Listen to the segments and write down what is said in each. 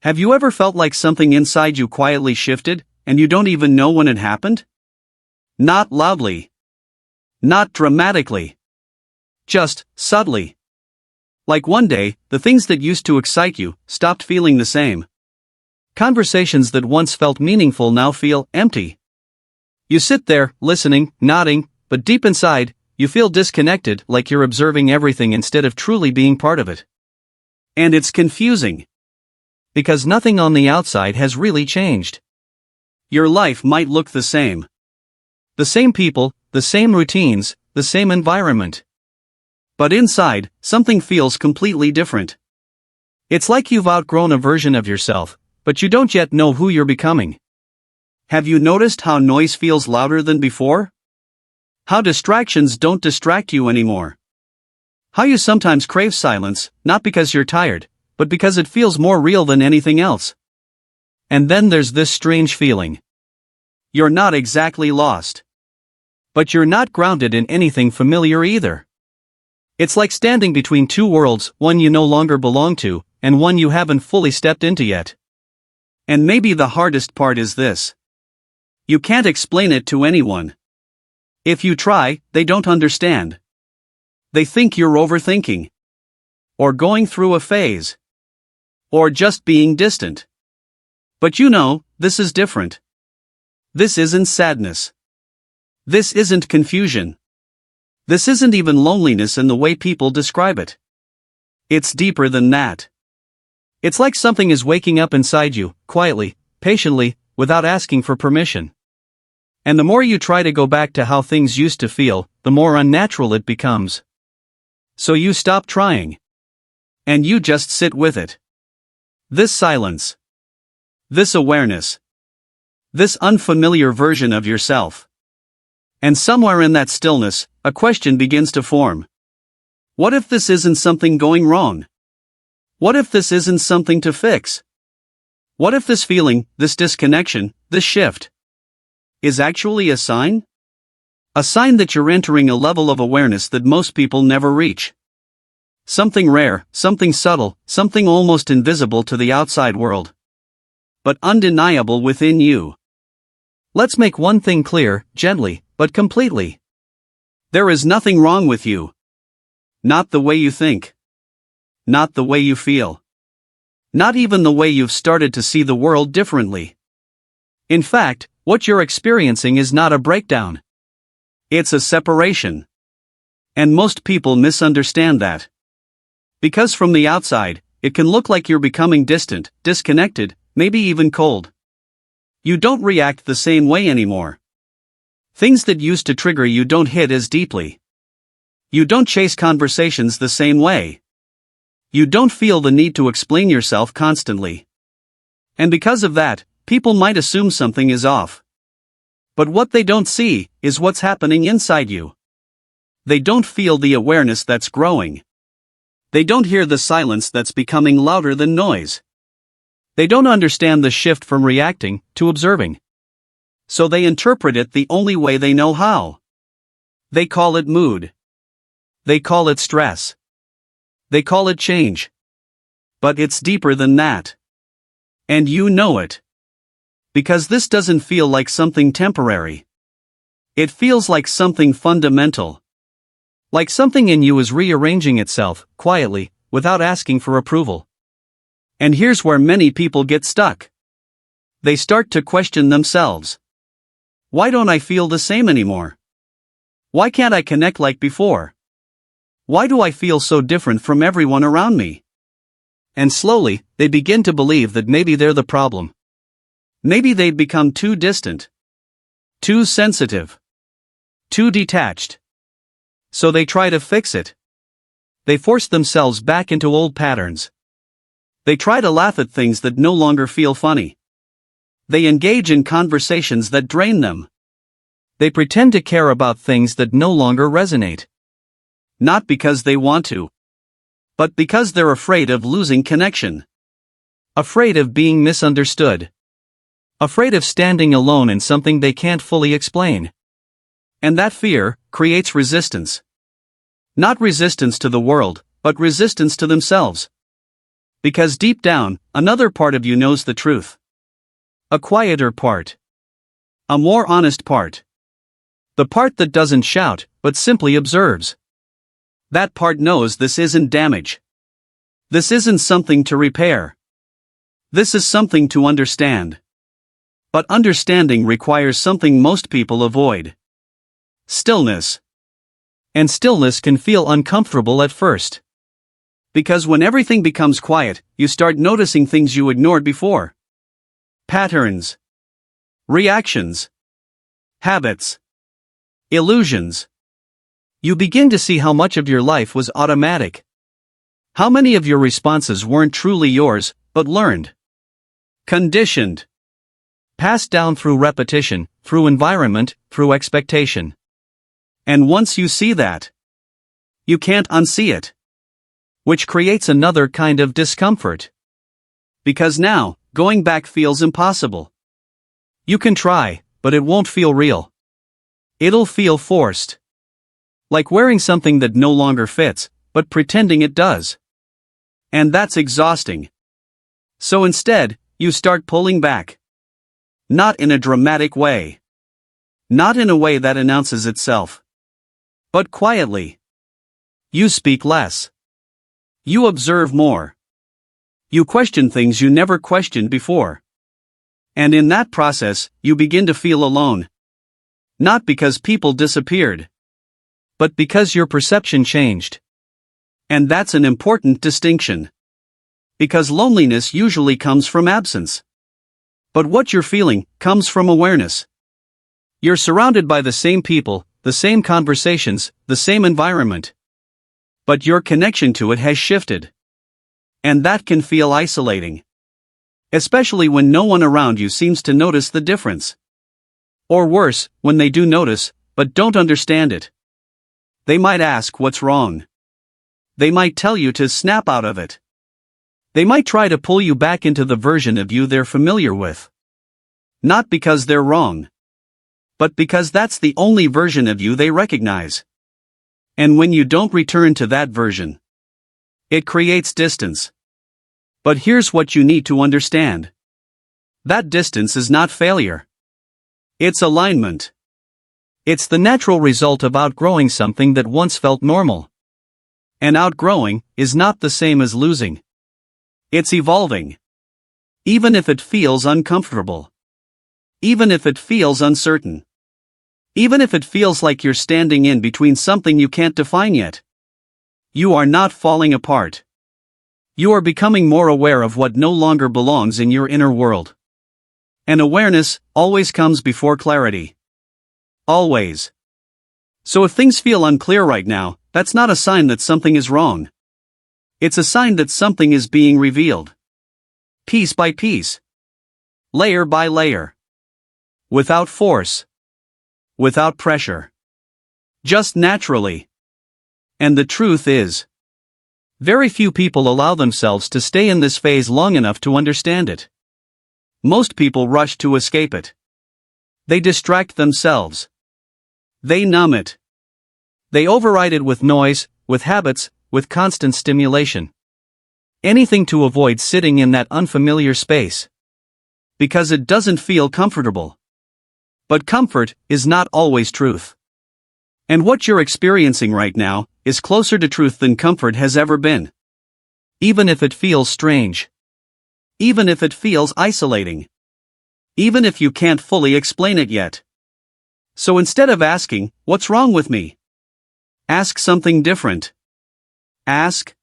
Have you ever felt like something inside you quietly shifted, and you don't even know when it happened? Not loudly. Not dramatically. Just subtly. Like one day, the things that used to excite you stopped feeling the same. Conversations that once felt meaningful now feel empty. You sit there, listening, nodding, but deep inside, you feel disconnected, like you're observing everything instead of truly being part of it. And it's confusing. Because nothing on the outside has really changed. Your life might look the same. The same people, the same routines, the same environment. But inside, something feels completely different. It's like you've outgrown a version of yourself, but you don't yet know who you're becoming. Have you noticed how noise feels louder than before? How distractions don't distract you anymore? How you sometimes crave silence, not because you're tired, but because it feels more real than anything else. And then there's this strange feeling. You're not exactly lost. But you're not grounded in anything familiar either. It's like standing between two worlds, one you no longer belong to, and one you haven't fully stepped into yet. And maybe the hardest part is this. You can't explain it to anyone. If you try, they don't understand. They think you're overthinking. Or going through a phase. Or just being distant. But you know, this is different. This isn't sadness. This isn't confusion. This isn't even loneliness in the way people describe it. It's deeper than that. It's like something is waking up inside you, quietly, patiently, without asking for permission. And the more you try to go back to how things used to feel, the more unnatural it becomes. So you stop trying. And you just sit with it. This silence. This awareness. This unfamiliar version of yourself. And somewhere in that stillness, a question begins to form. What if this isn't something going wrong? What if this isn't something to fix? What if this feeling, this disconnection, this shift, is actually a sign? A sign that you're entering a level of awareness that most people never reach. Something rare, something subtle, something almost invisible to the outside world. But undeniable within you. Let's make one thing clear, gently, but completely. There is nothing wrong with you. Not the way you think. Not the way you feel. Not even the way you've started to see the world differently. In fact, what you're experiencing is not a breakdown. It's a separation. And most people misunderstand that. Because from the outside, it can look like you're becoming distant, disconnected, maybe even cold. You don't react the same way anymore. Things that used to trigger you don't hit as deeply. You don't chase conversations the same way. You don't feel the need to explain yourself constantly. And because of that, people might assume something is off. But what they don't see is what's happening inside you. They don't feel the awareness that's growing. They don't hear the silence that's becoming louder than noise. They don't understand the shift from reacting to observing. So they interpret it the only way they know how. They call it mood. They call it stress. They call it change. But it's deeper than that. And you know it. Because this doesn't feel like something temporary. It feels like something fundamental. Like something in you is rearranging itself, quietly, without asking for approval. And here's where many people get stuck. They start to question themselves. Why don't I feel the same anymore? Why can't I connect like before? Why do I feel so different from everyone around me? And slowly, they begin to believe that maybe they're the problem. Maybe they've become too distant. Too sensitive. Too detached. So they try to fix it. They force themselves back into old patterns. They try to laugh at things that no longer feel funny. They engage in conversations that drain them. They pretend to care about things that no longer resonate. Not because they want to, but because they're afraid of losing connection. Afraid of being misunderstood. Afraid of standing alone in something they can't fully explain. And that fear creates resistance. Not resistance to the world, but resistance to themselves. Because deep down, another part of you knows the truth. A quieter part. A more honest part. The part that doesn't shout, but simply observes. That part knows this isn't damage. This isn't something to repair. This is something to understand. But understanding requires something most people avoid. Stillness. And stillness can feel uncomfortable at first. Because when everything becomes quiet, you start noticing things you ignored before. Patterns. Reactions. Habits. Illusions. You begin to see how much of your life was automatic. How many of your responses weren't truly yours, but learned. Conditioned. Passed down through repetition, through environment, through expectation. And once you see that, you can't unsee it. Which creates another kind of discomfort. Because now, going back feels impossible. You can try, but it won't feel real. It'll feel forced. Like wearing something that no longer fits, but pretending it does. And that's exhausting. So instead, you start pulling back. Not in a dramatic way. Not in a way that announces itself. But quietly. You speak less. You observe more. You question things you never questioned before. And in that process, you begin to feel alone. Not because people disappeared. But because your perception changed. And that's an important distinction. Because loneliness usually comes from absence. But what you're feeling comes from awareness. You're surrounded by the same people, the same conversations, the same environment. But your connection to it has shifted. And that can feel isolating. Especially when no one around you seems to notice the difference. Or worse, when they do notice, but don't understand it. They might ask what's wrong. They might tell you to snap out of it. They might try to pull you back into the version of you they're familiar with. Not because they're wrong. But because that's the only version of you they recognize. And when you don't return to that version, it creates distance. But here's what you need to understand. That distance is not failure. It's alignment. It's the natural result of outgrowing something that once felt normal. And outgrowing is not the same as losing. It's evolving. Even if it feels uncomfortable. Even if it feels uncertain. Even if it feels like you're standing in between something you can't define yet. You are not falling apart. You are becoming more aware of what no longer belongs in your inner world. And awareness always comes before clarity. Always. So if things feel unclear right now, that's not a sign that something is wrong. It's a sign that something is being revealed. Piece by piece. Layer by layer. Without force. Without pressure. Just naturally. And the truth is, very few people allow themselves to stay in this phase long enough to understand it. Most people rush to escape it. They distract themselves. They numb it. They override it with noise, with habits, with constant stimulation. Anything to avoid sitting in that unfamiliar space. Because it doesn't feel comfortable. But comfort is not always truth. And what you're experiencing right now is closer to truth than comfort has ever been. Even if it feels strange. Even if it feels isolating. Even if you can't fully explain it yet. So instead of asking, "What's wrong with me?" ask something different. Ask,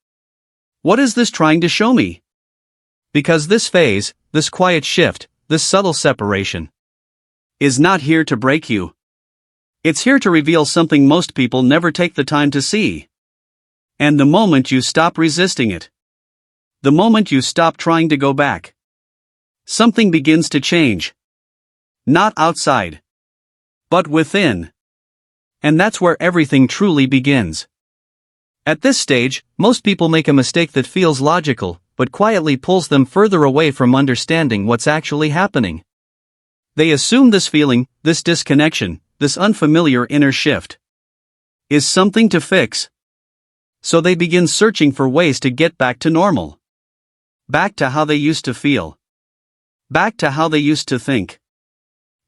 "What is this trying to show me?" Because this phase, this quiet shift, this subtle separation, is not here to break you. It's here to reveal something most people never take the time to see. And the moment you stop resisting it, the moment you stop trying to go back, something begins to change. Not outside, but within. And that's where everything truly begins. At this stage, most people make a mistake that feels logical, but quietly pulls them further away from understanding what's actually happening. They assume this feeling, this disconnection, this unfamiliar inner shift, is something to fix. So they begin searching for ways to get back to normal. Back to how they used to feel. Back to how they used to think.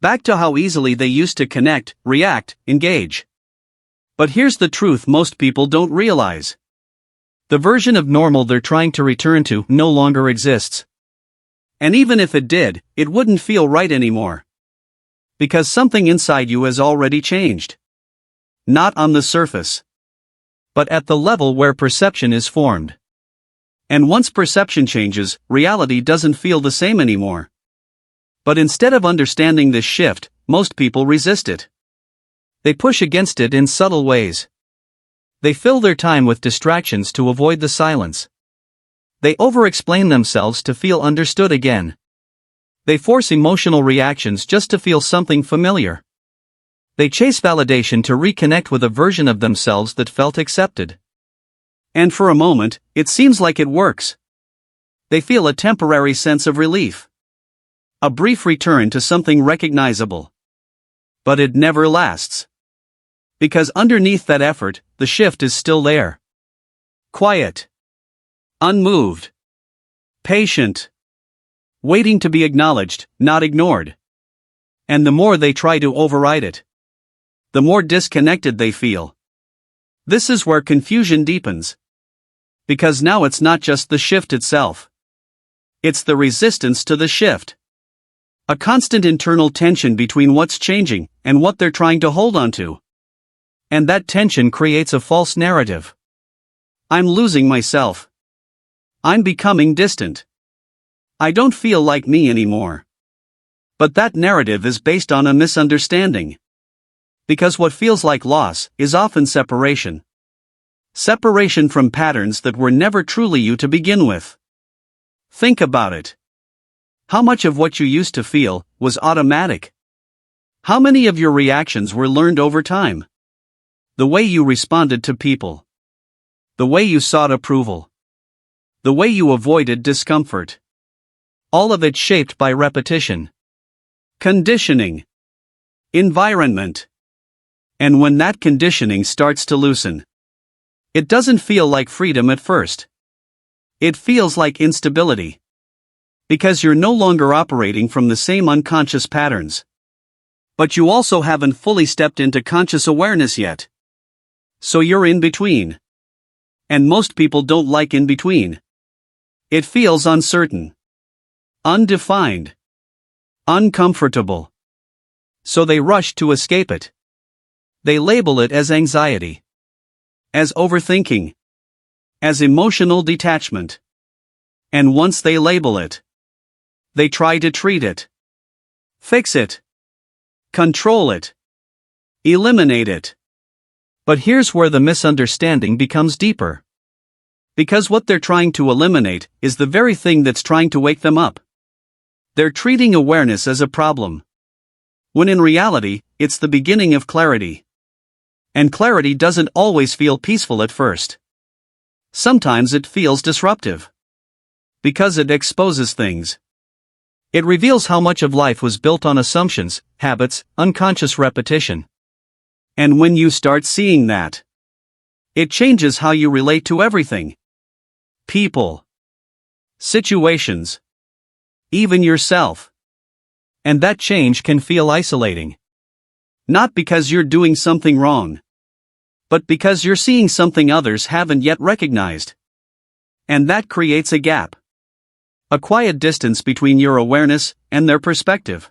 Back to how easily they used to connect, react, engage. But here's the truth most people don't realize. The version of normal they're trying to return to no longer exists. And even if it did, it wouldn't feel right anymore. Because something inside you has already changed. Not on the surface, but at the level where perception is formed. And once perception changes, reality doesn't feel the same anymore. But instead of understanding this shift, most people resist it. They push against it in subtle ways. They fill their time with distractions to avoid the silence. They over-explain themselves to feel understood again. They force emotional reactions just to feel something familiar. They chase validation to reconnect with a version of themselves that felt accepted. And for a moment, it seems like it works. They feel a temporary sense of relief. A brief return to something recognizable. But it never lasts. Because underneath that effort, the shift is still there. Quiet. Unmoved. Patient. Waiting to be acknowledged, not ignored. And the more they try to override it, the more disconnected they feel. This is where confusion deepens. Because now it's not just the shift itself. It's the resistance to the shift. A constant internal tension between what's changing and what they're trying to hold on to. And that tension creates a false narrative. I'm losing myself. I'm becoming distant. I don't feel like me anymore. But that narrative is based on a misunderstanding. Because what feels like loss is often separation. Separation from patterns that were never truly you to begin with. Think about it. How much of what you used to feel was automatic? How many of your reactions were learned over time? The way you responded to people. The way you sought approval. The way you avoided discomfort. All of it shaped by repetition. Conditioning. Environment. And when that conditioning starts to loosen, it doesn't feel like freedom at first. It feels like instability. Because you're no longer operating from the same unconscious patterns. But you also haven't fully stepped into conscious awareness yet. So you're in between. And most people don't like in between. It feels uncertain. Undefined. Uncomfortable. So they rush to escape it. They label it as anxiety. As overthinking. As emotional detachment. And once they label it, they try to treat it. Fix it. Control it. Eliminate it. But here's where the misunderstanding becomes deeper. Because what they're trying to eliminate is the very thing that's trying to wake them up. They're treating awareness as a problem. When in reality, it's the beginning of clarity. And clarity doesn't always feel peaceful at first. Sometimes it feels disruptive. Because it exposes things. It reveals how much of life was built on assumptions, habits, unconscious repetition. And when you start seeing that, it changes how you relate to everything. People. Situations. Even yourself. And that change can feel isolating. Not because you're doing something wrong. But because you're seeing something others haven't yet recognized. And that creates a gap. A quiet distance between your awareness and their perspective.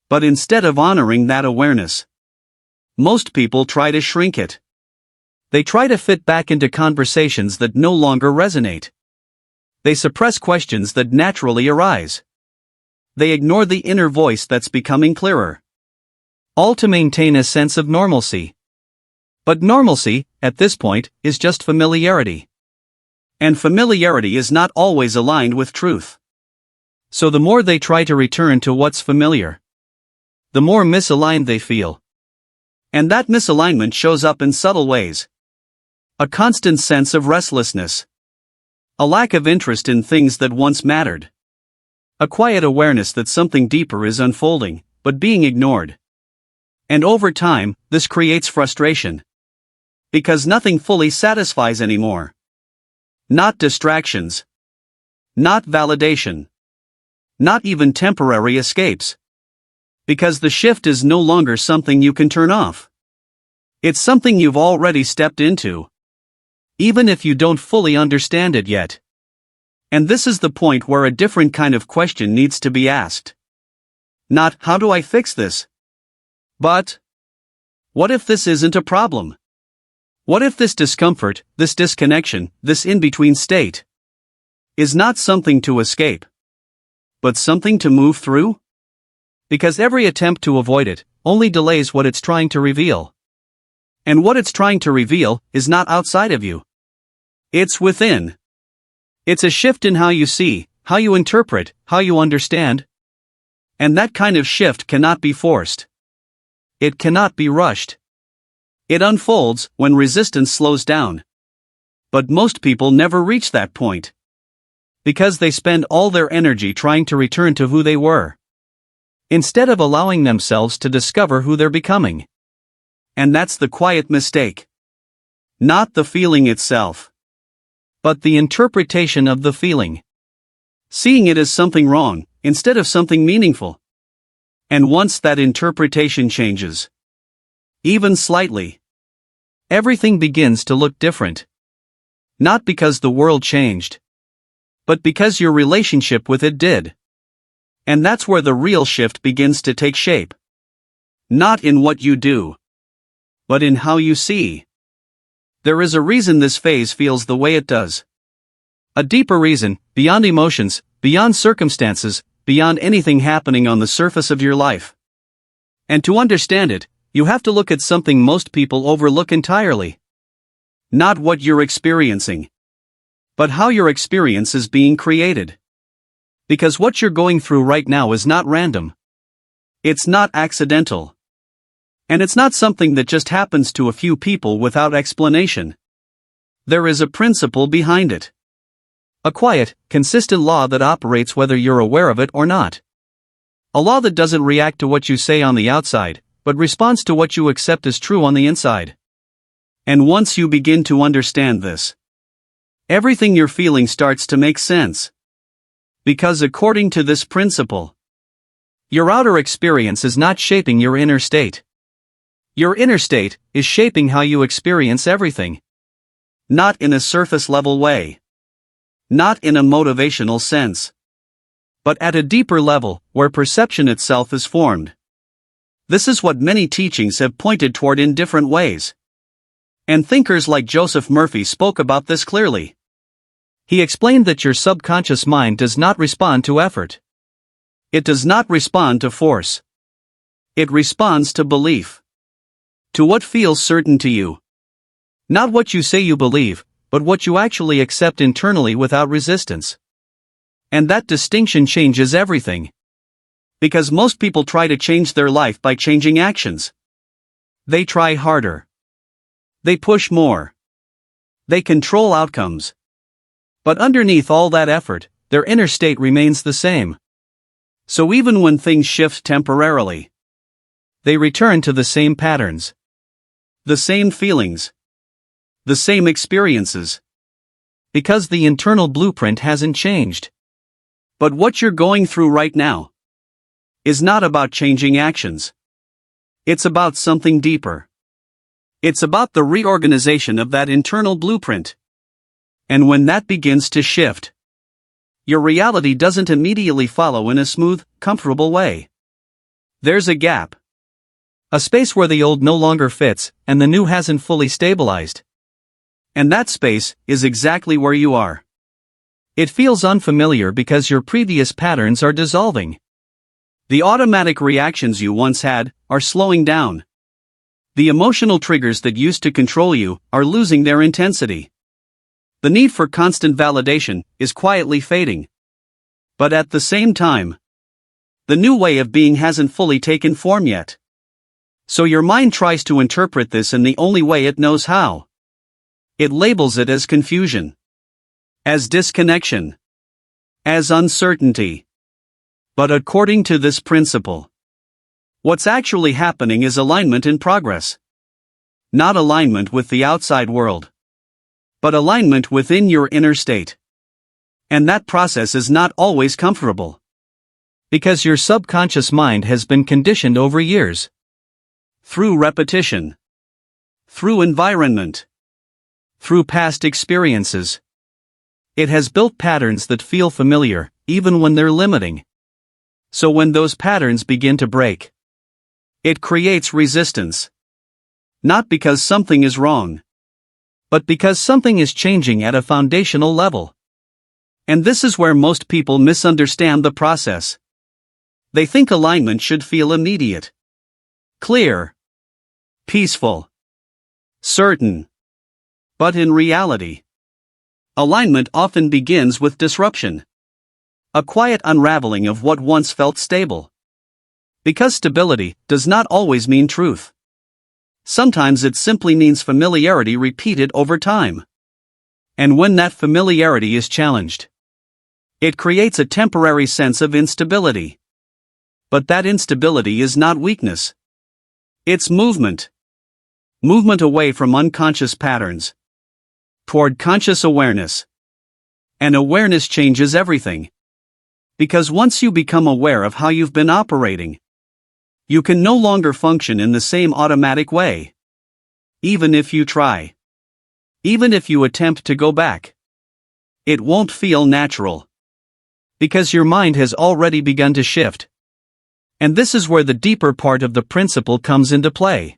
But instead of honoring that awareness, most people try to shrink it. They try to fit back into conversations that no longer resonate. They suppress questions that naturally arise. They ignore the inner voice that's becoming clearer. All to maintain a sense of normalcy. But normalcy, at this point, is just familiarity. And familiarity is not always aligned with truth. So the more they try to return to what's familiar, the more misaligned they feel. And that misalignment shows up in subtle ways. A constant sense of restlessness. A lack of interest in things that once mattered. A quiet awareness that something deeper is unfolding, but being ignored. And over time, this creates frustration. Because nothing fully satisfies anymore. Not distractions. Not validation. Not even temporary escapes. Because the shift is no longer something you can turn off. It's something you've already stepped into. Even if you don't fully understand it yet. And this is the point where a different kind of question needs to be asked. Not, how do I fix this? But, what if this isn't a problem? What if this discomfort, this disconnection, this in-between state, is not something to escape, but something to move through? Because every attempt to avoid it only delays what it's trying to reveal. And what it's trying to reveal is not outside of you. It's within. It's a shift in how you see, how you interpret, how you understand. And that kind of shift cannot be forced. It cannot be rushed. It unfolds when resistance slows down. But most people never reach that point. Because they spend all their energy trying to return to who they were, instead of allowing themselves to discover who they're becoming. And that's the quiet mistake. Not the feeling itself, but the interpretation of the feeling. Seeing it as something wrong, instead of something meaningful. And once that interpretation changes, even slightly, everything begins to look different. Not because the world changed, but because your relationship with it did. And that's where the real shift begins to take shape. Not in what you do, but in how you see. There is a reason this phase feels the way it does. A deeper reason, beyond emotions, beyond circumstances, beyond anything happening on the surface of your life. And to understand it, you have to look at something most people overlook entirely. Not what you're experiencing, but how your experience is being created. Because what you're going through right now is not random. It's not accidental. And it's not something that just happens to a few people without explanation. There is a principle behind it. A quiet, consistent law that operates whether you're aware of it or not. A law that doesn't react to what you say on the outside, but responds to what you accept as true on the inside. And once you begin to understand this, everything you're feeling starts to make sense. Because according to this principle, your outer experience is not shaping your inner state. Your inner state is shaping how you experience everything. Not in a surface-level way. Not in a motivational sense. But at a deeper level, where perception itself is formed. This is what many teachings have pointed toward in different ways. And thinkers like Joseph Murphy spoke about this clearly. He explained that your subconscious mind does not respond to effort. It does not respond to force. It responds to belief. To what feels certain to you. Not what you say you believe, but what you actually accept internally without resistance. And that distinction changes everything. Because most people try to change their life by changing actions. They try harder. They push more. They control outcomes. But underneath all that effort, their inner state remains the same. So even when things shift temporarily, they return to the same patterns. The same feelings. The same experiences. Because the internal blueprint hasn't changed. But what you're going through right now is not about changing actions. It's about something deeper. It's about the reorganization of that internal blueprint. And when that begins to shift, your reality doesn't immediately follow in a smooth, comfortable way. There's a gap. A space where the old no longer fits, and the new hasn't fully stabilized. And that space is exactly where you are. It feels unfamiliar because your previous patterns are dissolving. The automatic reactions you once had are slowing down. The emotional triggers that used to control you are losing their intensity. The need for constant validation is quietly fading. But at the same time, the new way of being hasn't fully taken form yet. So your mind tries to interpret this in the only way it knows how. It labels it as confusion, as disconnection, as uncertainty. But according to this principle, what's actually happening is alignment in progress. Not alignment with the outside world, but alignment within your inner state. And that process is not always comfortable. Because your subconscious mind has been conditioned over years. Through repetition. Through environment. Through past experiences. It has built patterns that feel familiar, even when they're limiting. So when those patterns begin to break, it creates resistance. Not because something is wrong, but because something is changing at a foundational level. And this is where most people misunderstand the process. They think alignment should feel immediate, clear, peaceful, certain. But in reality, alignment often begins with disruption. A quiet unraveling of what once felt stable. Because stability does not always mean truth. Sometimes it simply means familiarity repeated over time. And when that familiarity is challenged, it creates a temporary sense of instability. But that instability is not weakness. It's movement. Movement away from unconscious patterns, toward conscious awareness. And awareness changes everything. Because once you become aware of how you've been operating, you can no longer function in the same automatic way. Even if you try. Even if you attempt to go back. It won't feel natural. Because your mind has already begun to shift. And this is where the deeper part of the principle comes into play.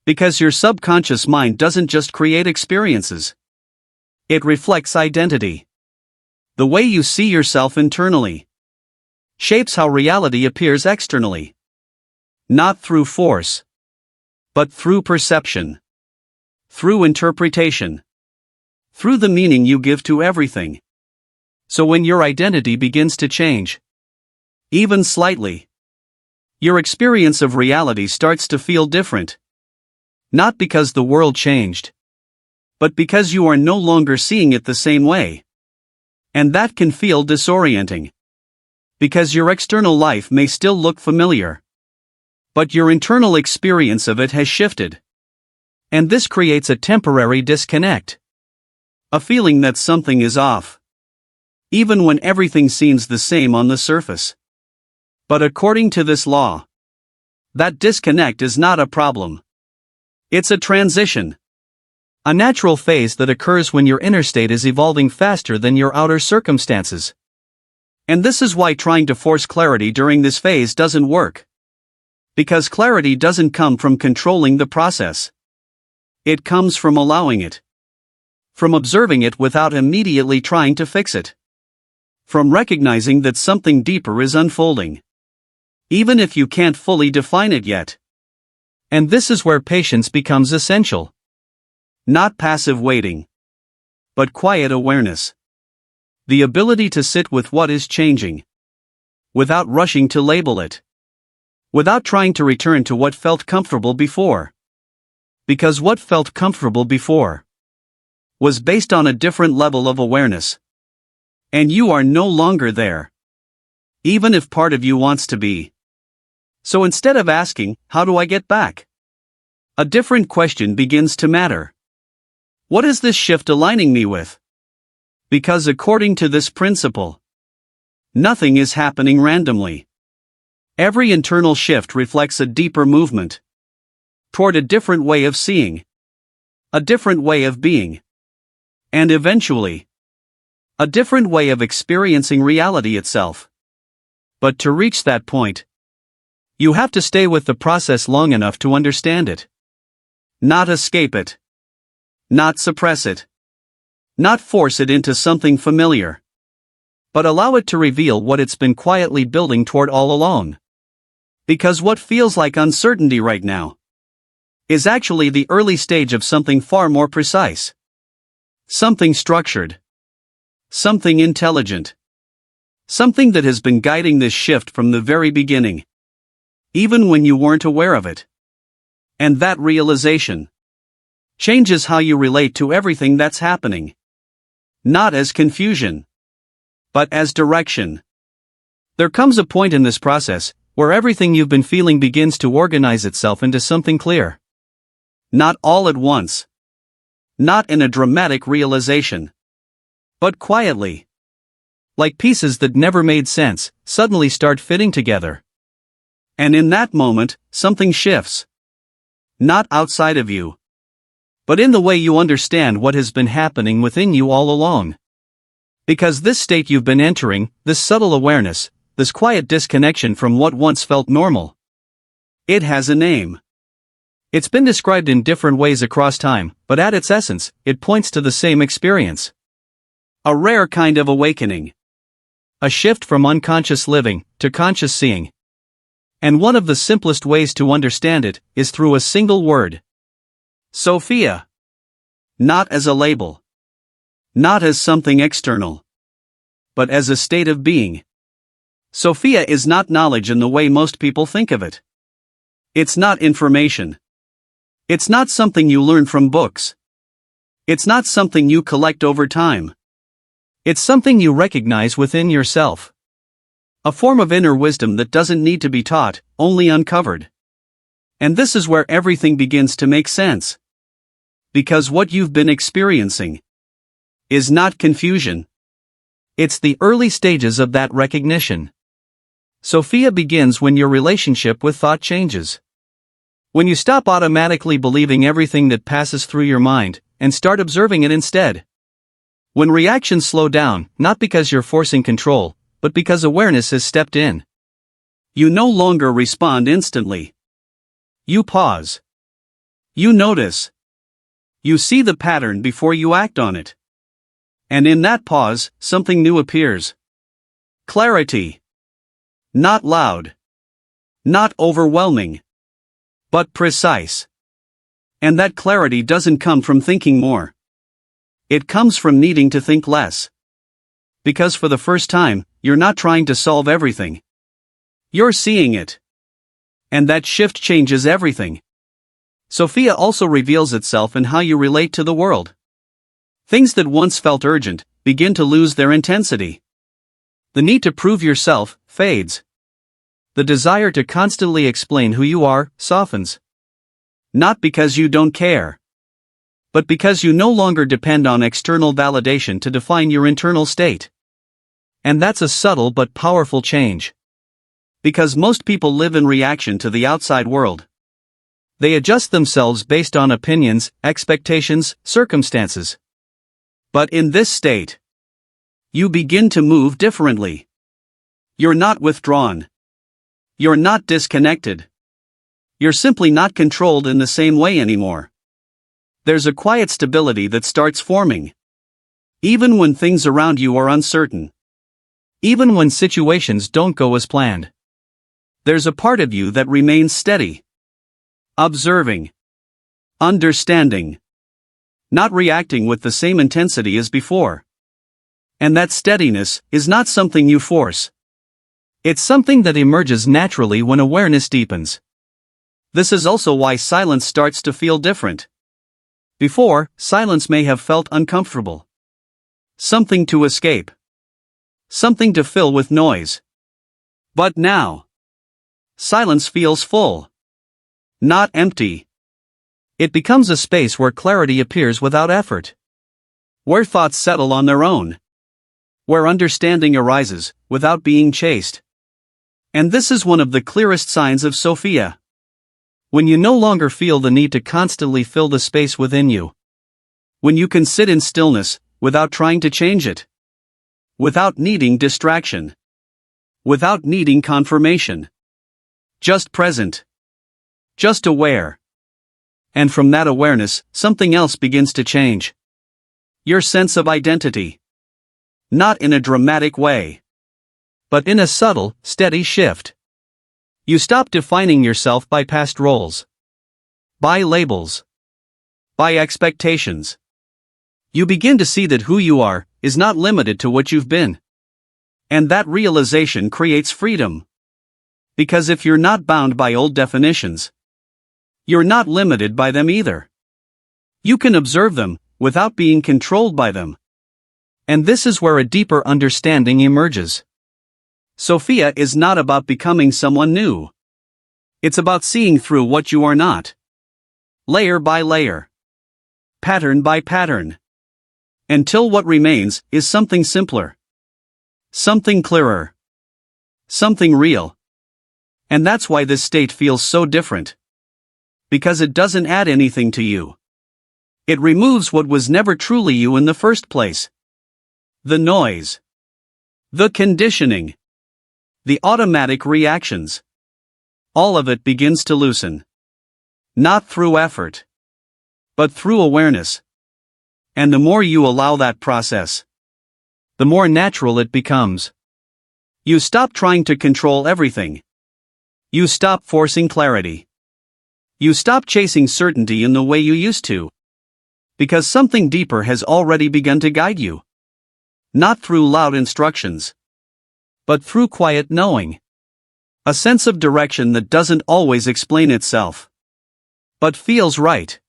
Because your subconscious mind doesn't just create experiences. It reflects identity. The way you see yourself internally shapes how reality appears externally. Not through force, but through perception, through interpretation, through the meaning you give to everything. So when your identity begins to change, even slightly, your experience of reality starts to feel different. Not because the world changed, but because you are no longer seeing it the same way. And that can feel disorienting. Because your external life may still look familiar, but your internal experience of it has shifted. And this creates a temporary disconnect. A feeling that something is off. Even when everything seems the same on the surface. But according to this law, that disconnect is not a problem. It's a transition. A natural phase that occurs when your inner state is evolving faster than your outer circumstances. And this is why trying to force clarity during this phase doesn't work. Because clarity doesn't come from controlling the process. It comes from allowing it. From observing it without immediately trying to fix it. From recognizing that something deeper is unfolding. Even if you can't fully define it yet. And this is where patience becomes essential. Not passive waiting, but quiet awareness. The ability to sit with what is changing, without rushing to label it. Without trying to return to what felt comfortable before. Because what felt comfortable before was based on a different level of awareness. And you are no longer there. Even if part of you wants to be. So instead of asking, how do I get back? A different question begins to matter. What is this shift aligning me with? Because according to this principle, nothing is happening randomly. Every internal shift reflects a deeper movement toward a different way of seeing, a different way of being, and eventually, a different way of experiencing reality itself. But to reach that point, you have to stay with the process long enough to understand it. Not escape it. Not suppress it. Not force it into something familiar. But allow it to reveal what it's been quietly building toward all along. Because what feels like uncertainty right now is actually the early stage of something far more precise. Something structured. Something intelligent. Something that has been guiding this shift from the very beginning. Even when you weren't aware of it. And that realization changes how you relate to everything that's happening. Not as confusion, but as direction. There comes a point in this process where everything you've been feeling begins to organize itself into something clear. Not all at once. Not in a dramatic realization. But quietly. Like pieces that never made sense, suddenly start fitting together. And in that moment, something shifts. Not outside of you, but in the way you understand what has been happening within you all along. Because this state you've been entering, this subtle awareness, this quiet disconnection from what once felt normal, it has a name. It's been described in different ways across time, but at its essence, it points to the same experience. A rare kind of awakening. A shift from unconscious living to conscious seeing. And one of the simplest ways to understand it is through a single word. Sophia. Not as a label. Not as something external. But as a state of being. Sophia is not knowledge in the way most people think of it. It's not information. It's not something you learn from books. It's not something you collect over time. It's something you recognize within yourself. A form of inner wisdom that doesn't need to be taught, only uncovered. And this is where everything begins to make sense. Because what you've been experiencing is not confusion. It's the early stages of that recognition. Sophia begins when your relationship with thought changes. When you stop automatically believing everything that passes through your mind, and start observing it instead. When reactions slow down, not because you're forcing control, but because awareness has stepped in. You no longer respond instantly. You pause. You notice. You see the pattern before you act on it. And in that pause, something new appears. Clarity. Not loud. Not overwhelming. But precise. And that clarity doesn't come from thinking more. It comes from needing to think less. Because for the first time, you're not trying to solve everything. You're seeing it. And that shift changes everything. Sophia also reveals itself in how you relate to the world. Things that once felt urgent begin to lose their intensity. The need to prove yourself fades. The desire to constantly explain who you are softens. Not because you don't care, but because you no longer depend on external validation to define your internal state. And that's a subtle but powerful change. Because most people live in reaction to the outside world. They adjust themselves based on opinions, expectations, circumstances. But in this state, you begin to move differently. You're not withdrawn. You're not disconnected. You're simply not controlled in the same way anymore. There's a quiet stability that starts forming. Even when things around you are uncertain. Even when situations don't go as planned. There's a part of you that remains steady. Observing. Understanding. Not reacting with the same intensity as before. And that steadiness is not something you force. It's something that emerges naturally when awareness deepens. This is also why silence starts to feel different. Before, silence may have felt uncomfortable. Something to escape. Something to fill with noise. But now, silence feels full. Not empty. It becomes a space where clarity appears without effort. Where thoughts settle on their own. Where understanding arises, without being chased. And this is one of the clearest signs of Sophia. When you no longer feel the need to constantly fill the space within you. When you can sit in stillness, without trying to change it. Without needing distraction. Without needing confirmation. Just present. Just aware. And from that awareness, something else begins to change. Your sense of identity. Not in a dramatic way. But in a subtle, steady shift. You stop defining yourself by past roles. By labels. By expectations. You begin to see that who you are is not limited to what you've been. And that realization creates freedom. Because if you're not bound by old definitions, you're not limited by them either. You can observe them, without being controlled by them. And this is where a deeper understanding emerges. Sophia is not about becoming someone new. It's about seeing through what you are not. Layer by layer. Pattern by pattern. Until what remains is something simpler. Something clearer. Something real. And that's why this state feels so different. Because it doesn't add anything to you. It removes what was never truly you in the first place. The noise. The conditioning. The automatic reactions. All of it begins to loosen. Not through effort, but through awareness. And the more you allow that process, the more natural it becomes. You stop trying to control everything. You stop forcing clarity. You stop chasing certainty in the way you used to. Because something deeper has already begun to guide you. Not through loud instructions, but through quiet knowing. A sense of direction that doesn't always explain itself, but feels right.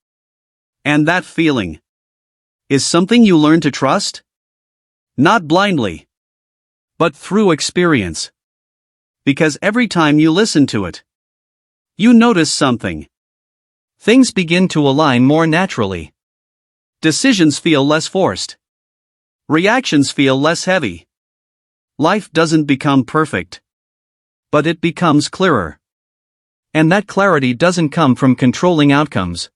And that feeling is something you learn to trust? Not blindly, but through experience. Because every time you listen to it, you notice something. Things begin to align more naturally. Decisions feel less forced. Reactions feel less heavy. Life doesn't become perfect, but it becomes clearer. And that clarity doesn't come from controlling outcomes.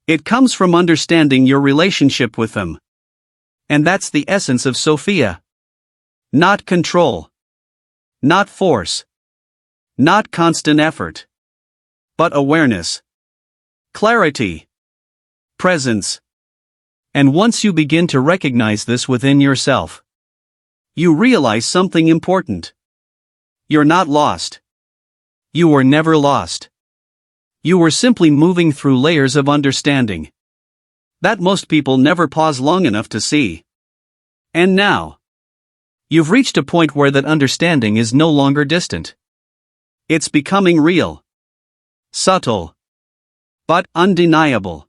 It comes from understanding your relationship with them. And that's the essence of Sophia. Not control. Not force. Not constant effort. But awareness. Clarity. Presence. And once you begin to recognize this within yourself, you realize something important. You're not lost. You were never lost. You were simply moving through layers of understanding that most people never pause long enough to see. And now, you've reached a point where that understanding is no longer distant. It's becoming real, subtle, but undeniable.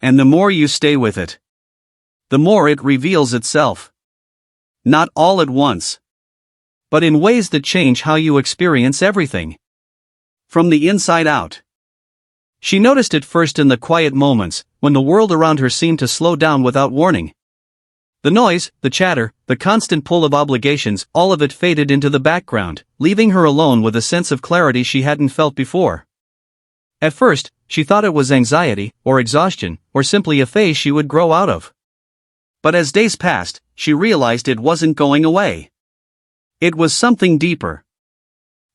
And the more you stay with it, the more it reveals itself. Not all at once, but in ways that change how you experience everything. From the inside out. She noticed it first in the quiet moments, when the world around her seemed to slow down without warning. The noise, the chatter, the constant pull of obligations, all of it faded into the background, leaving her alone with a sense of clarity she hadn't felt before. At first, she thought it was anxiety, or exhaustion, or simply a phase she would grow out of. But as days passed, she realized it wasn't going away. It was something deeper.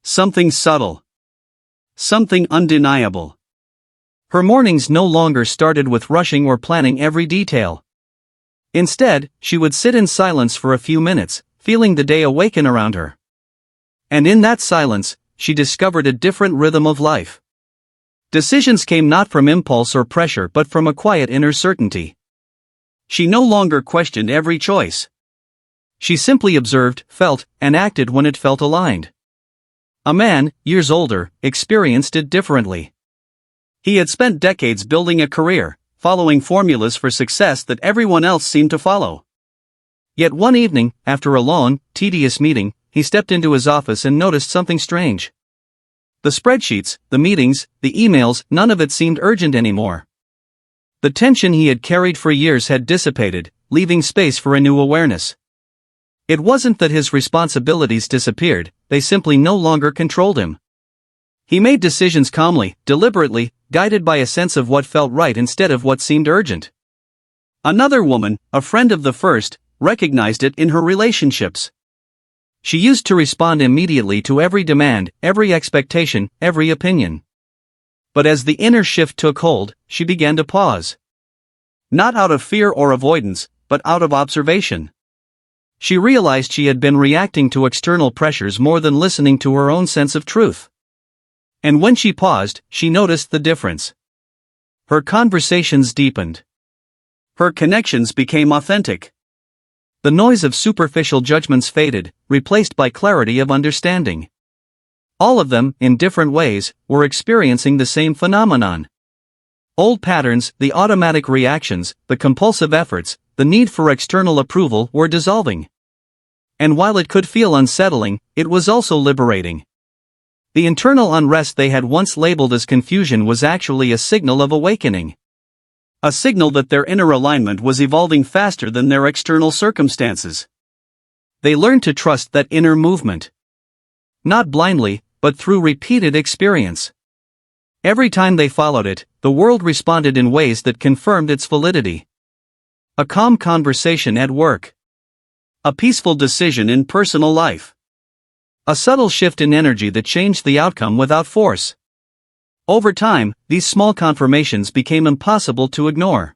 Something subtle. Something undeniable. Her mornings no longer started with rushing or planning every detail. Instead, she would sit in silence for a few minutes, feeling the day awaken around her. And in that silence, she discovered a different rhythm of life. Decisions came not from impulse or pressure but from a quiet inner certainty. She no longer questioned every choice. She simply observed, felt, and acted when it felt aligned. A man, years older, experienced it differently. He had spent decades building a career, following formulas for success that everyone else seemed to follow. Yet one evening, after a long, tedious meeting, he stepped into his office and noticed something strange. The spreadsheets, the meetings, the emails, none of it seemed urgent anymore. The tension he had carried for years had dissipated, leaving space for a new awareness. It wasn't that his responsibilities disappeared, they simply no longer controlled him. He made decisions calmly, deliberately, guided by a sense of what felt right instead of what seemed urgent. Another woman, a friend of the first, recognized it in her relationships. She used to respond immediately to every demand, every expectation, every opinion. But as the inner shift took hold, she began to pause. Not out of fear or avoidance, but out of observation. She realized she had been reacting to external pressures more than listening to her own sense of truth. And when she paused, she noticed the difference. Her conversations deepened. Her connections became authentic. The noise of superficial judgments faded, replaced by clarity of understanding. All of them, in different ways, were experiencing the same phenomenon. Old patterns, the automatic reactions, the compulsive efforts, the need for external approval were dissolving. And while it could feel unsettling, it was also liberating. The internal unrest they had once labeled as confusion was actually a signal of awakening. A signal that their inner alignment was evolving faster than their external circumstances. They learned to trust that inner movement. Not blindly, but through repeated experience. Every time they followed it, the world responded in ways that confirmed its validity. A calm conversation at work. A peaceful decision in personal life. A subtle shift in energy that changed the outcome without force. Over time, these small confirmations became impossible to ignore.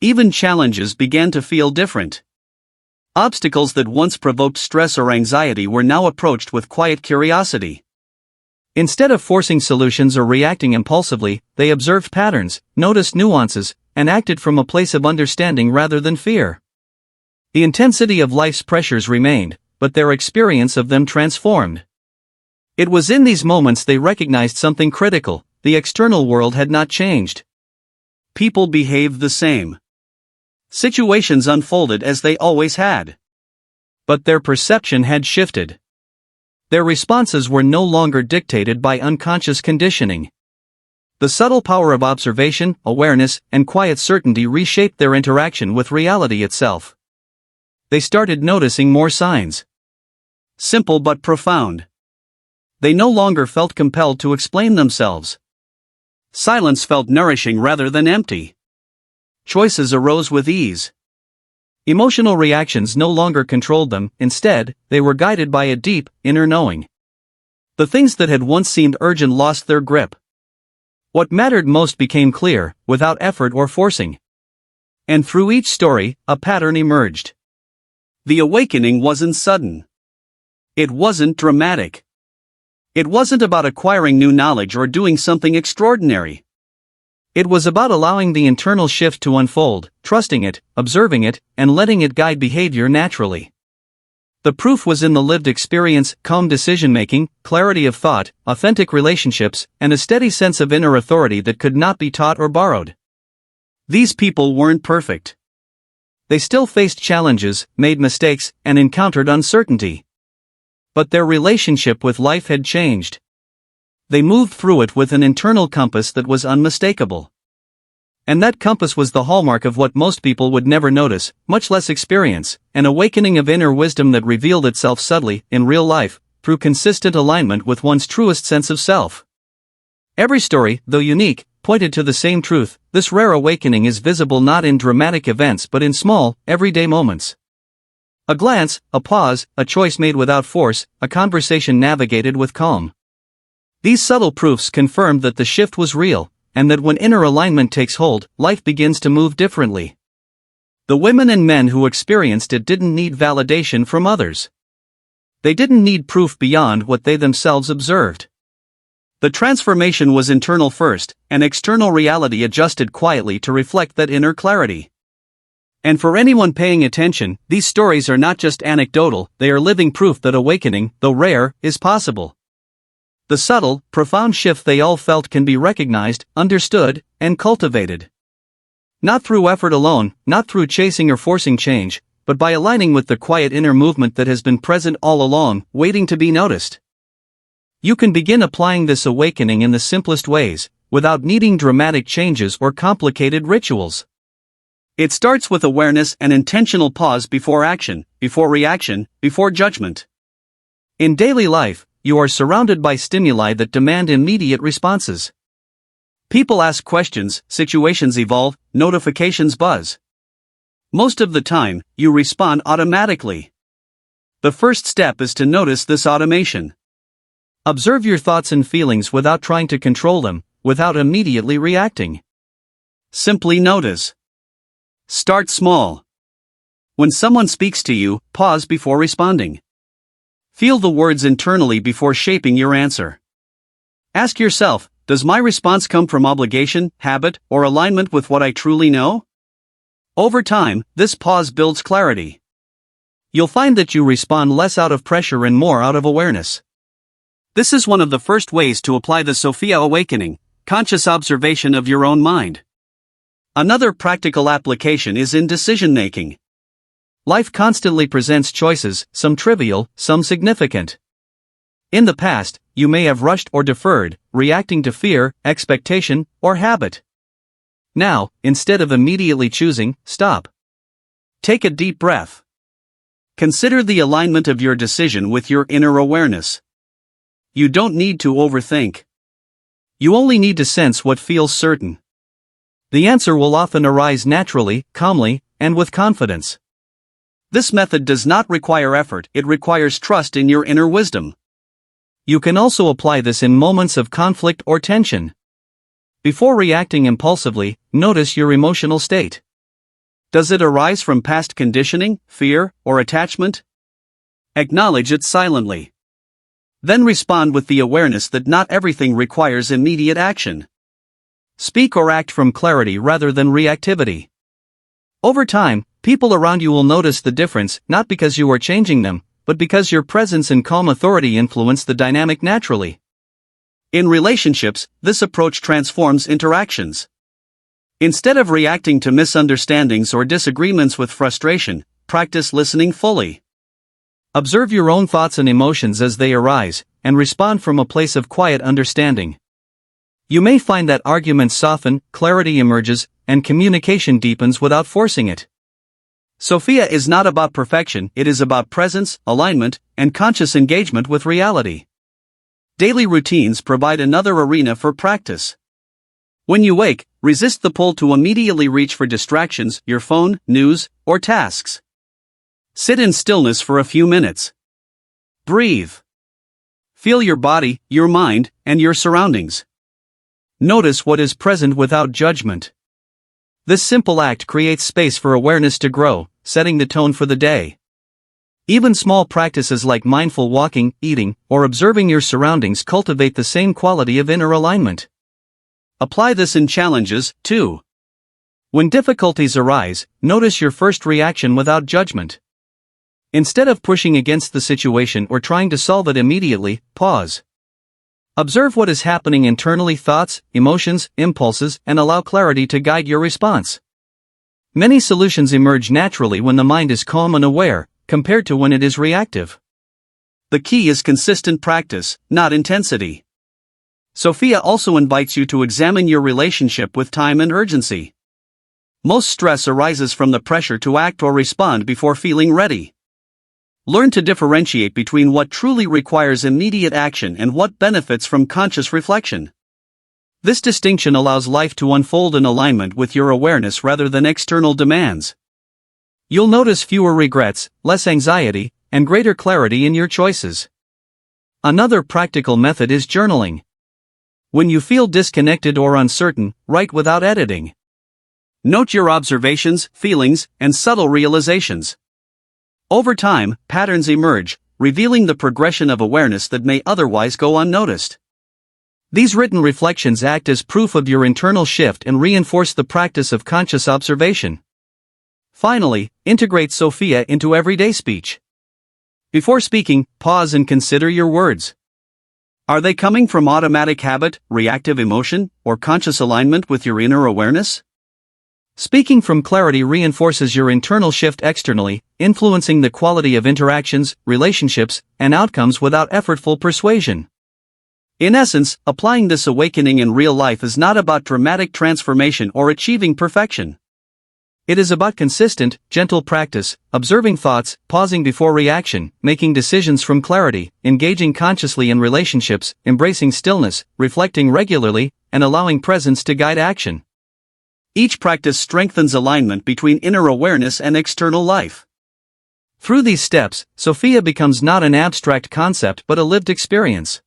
Even challenges began to feel different. Obstacles that once provoked stress or anxiety were now approached with quiet curiosity. Instead of forcing solutions or reacting impulsively, they observed patterns, noticed nuances, and acted from a place of understanding rather than fear. The intensity of life's pressures remained, but their experience of them transformed. It was in these moments they recognized something critical: the external world had not changed. People behaved the same. Situations unfolded as they always had. But their perception had shifted. Their responses were no longer dictated by unconscious conditioning. The subtle power of observation, awareness, and quiet certainty reshaped their interaction with reality itself. They started noticing more signs. Simple but profound. They no longer felt compelled to explain themselves. Silence felt nourishing rather than empty. Choices arose with ease. Emotional reactions no longer controlled them; instead, they were guided by a deep, inner knowing. The things that had once seemed urgent lost their grip. What mattered most became clear, without effort or forcing. And through each story, a pattern emerged. The awakening wasn't sudden. It wasn't dramatic. It wasn't about acquiring new knowledge or doing something extraordinary. It was about allowing the internal shift to unfold, trusting it, observing it, and letting it guide behavior naturally. The proof was in the lived experience: calm decision-making, clarity of thought, authentic relationships, and a steady sense of inner authority that could not be taught or borrowed. These people weren't perfect. They still faced challenges, made mistakes, and encountered uncertainty. But their relationship with life had changed. They moved through it with an internal compass that was unmistakable. And that compass was the hallmark of what most people would never notice, much less experience: an awakening of inner wisdom that revealed itself subtly, in real life, through consistent alignment with one's truest sense of self. Every story, though unique, pointed to the same truth: this rare awakening is visible not in dramatic events but in small, everyday moments. A glance, a pause, a choice made without force, a conversation navigated with calm. These subtle proofs confirmed that the shift was real, and that when inner alignment takes hold, life begins to move differently. The women and men who experienced it didn't need validation from others. They didn't need proof beyond what they themselves observed. The transformation was internal first, and external reality adjusted quietly to reflect that inner clarity. And for anyone paying attention, these stories are not just anecdotal; they are living proof that awakening, though rare, is possible. The subtle, profound shift they all felt can be recognized, understood, and cultivated. Not through effort alone, not through chasing or forcing change, but by aligning with the quiet inner movement that has been present all along, waiting to be noticed. You can begin applying this awakening in the simplest ways, without needing dramatic changes or complicated rituals. It starts with awareness and intentional pause before action, before reaction, before judgment. In daily life, you are surrounded by stimuli that demand immediate responses. People ask questions, situations evolve, notifications buzz. Most of the time, you respond automatically. The first step is to notice this automation. Observe your thoughts and feelings without trying to control them, without immediately reacting. Simply notice. Start small. When someone speaks to you, pause before responding. Feel the words internally before shaping your answer. Ask yourself, does my response come from obligation, habit, or alignment with what I truly know? Over time, this pause builds clarity. You'll find that you respond less out of pressure and more out of awareness. This is one of the first ways to apply the Sophia awakening: conscious observation of your own mind. Another practical application is in decision-making. Life constantly presents choices, some trivial, some significant. In the past, you may have rushed or deferred, reacting to fear, expectation, or habit. Now, instead of immediately choosing, stop. Take a deep breath. Consider the alignment of your decision with your inner awareness. You don't need to overthink. You only need to sense what feels certain. The answer will often arise naturally, calmly, and with confidence. This method does not require effort, it requires trust in your inner wisdom. You can also apply this in moments of conflict or tension. Before reacting impulsively, notice your emotional state. Does it arise from past conditioning, fear, or attachment? Acknowledge it silently. Then respond with the awareness that not everything requires immediate action. Speak or act from clarity rather than reactivity. Over time, people around you will notice the difference, not because you are changing them, but because your presence and calm authority influence the dynamic naturally. In relationships, this approach transforms interactions. Instead of reacting to misunderstandings or disagreements with frustration, practice listening fully. Observe your own thoughts and emotions as they arise, and respond from a place of quiet understanding. You may find that arguments soften, clarity emerges, and communication deepens without forcing it. Sophia is not about perfection, it is about presence, alignment, and conscious engagement with reality. Daily routines provide another arena for practice. When you wake, resist the pull to immediately reach for distractions, your phone, news, or tasks. Sit in stillness for a few minutes. Breathe. Feel your body, your mind, and your surroundings. Notice what is present without judgment. This simple act creates space for awareness to grow, setting the tone for the day. Even small practices like mindful walking, eating, or observing your surroundings cultivate the same quality of inner alignment. Apply this in challenges, too. When difficulties arise, notice your first reaction without judgment. Instead of pushing against the situation or trying to solve it immediately, pause. Observe what is happening internally, thoughts, emotions, impulses, and allow clarity to guide your response. Many solutions emerge naturally when the mind is calm and aware, compared to when it is reactive. The key is consistent practice, not intensity. Sophia also invites you to examine your relationship with time and urgency. Most stress arises from the pressure to act or respond before feeling ready. Learn to differentiate between what truly requires immediate action and what benefits from conscious reflection. This distinction allows life to unfold in alignment with your awareness rather than external demands. You'll notice fewer regrets, less anxiety, and greater clarity in your choices. Another practical method is journaling. When you feel disconnected or uncertain, write without editing. Note your observations, feelings, and subtle realizations. Over time, patterns emerge, revealing the progression of awareness that may otherwise go unnoticed. These written reflections act as proof of your internal shift and reinforce the practice of conscious observation. Finally, integrate Sophia into everyday speech. Before speaking, pause and consider your words. Are they coming from automatic habit, reactive emotion, or conscious alignment with your inner awareness? Speaking from clarity reinforces your internal shift externally, influencing the quality of interactions, relationships, and outcomes without effortful persuasion. In essence, applying this awakening in real life is not about dramatic transformation or achieving perfection. It is about consistent, gentle practice, observing thoughts, pausing before reaction, making decisions from clarity, engaging consciously in relationships, embracing stillness, reflecting regularly, and allowing presence to guide action. Each practice strengthens alignment between inner awareness and external life. Through these steps, Sophia becomes not an abstract concept but a lived experience.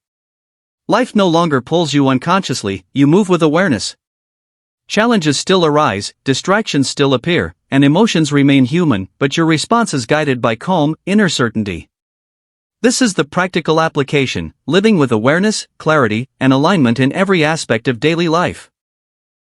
Life no longer pulls you unconsciously, you move with awareness. Challenges still arise, distractions still appear, and emotions remain human, but your response is guided by calm, inner certainty. This is the practical application, living with awareness, clarity, and alignment in every aspect of daily life.